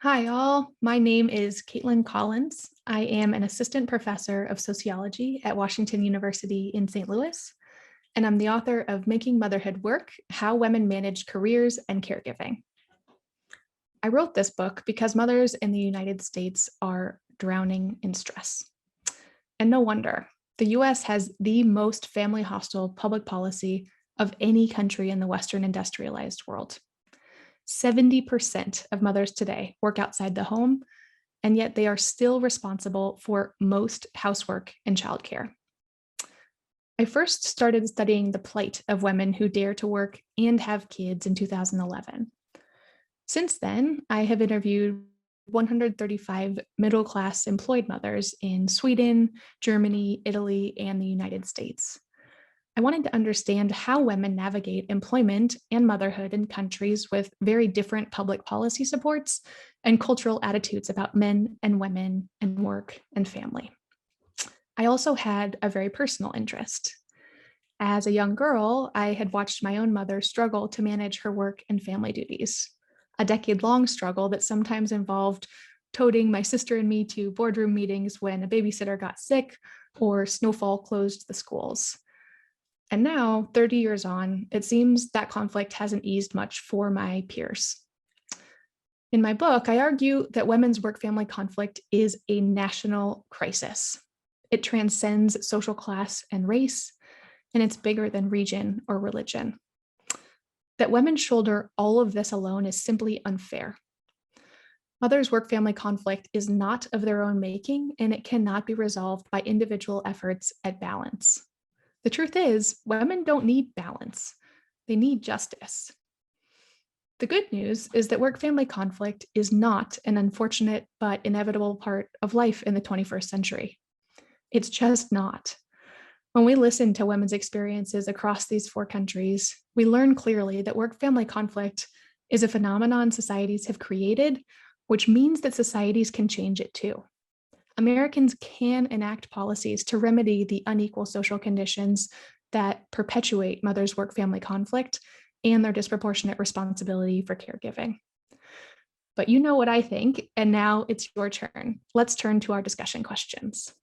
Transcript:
Hi, all. My name is Caitlyn Collins. I am an assistant professor of sociology at Washington University in St. Louis, and I'm the author of Making Motherhood Work: How Women Manage Careers and Caregiving. I wrote this book because mothers in the United States are drowning in stress. And no wonder. The US has the most family hostile public policy of any country in the Western industrialized world. 70% of mothers today work outside the home, and yet they are still responsible for most housework and childcare. I first started studying the plight of women who dare to work and have kids in 2011. Since then, I have interviewed 135 middle class employed mothers in Sweden, Germany, Italy, and the United States. I wanted to understand how women navigate employment and motherhood in countries with very different public policy supports and cultural attitudes about men and women and work and family. I also had a very personal interest. As a young girl, I had watched my own mother struggle to manage her work and family duties, a decade-long struggle that sometimes involved toting my sister and me to boardroom meetings when a babysitter got sick or snowfall closed the schools. And now, 30 years on, it seems that conflict hasn't eased much for my peers. In my book, I argue that women's work-family conflict is a national crisis. It transcends social class and race, and it's bigger than region or religion. That women shoulder all of this alone is simply unfair. Mothers' work-family conflict is not of their own making, and it cannot be resolved by individual efforts at balance. The truth is, women don't need balance. They need justice. The good news is that work-family conflict is not an unfortunate but inevitable part of life in the 21st century. It's just not. When we listen to women's experiences across these four countries, we learn clearly that work-family conflict is a phenomenon societies have created, which means that societies can change it too. Americans can enact policies to remedy the unequal social conditions that perpetuate mothers' work-family conflict and their disproportionate responsibility for caregiving. But you know what I think, and now it's your turn. Let's turn to our discussion questions.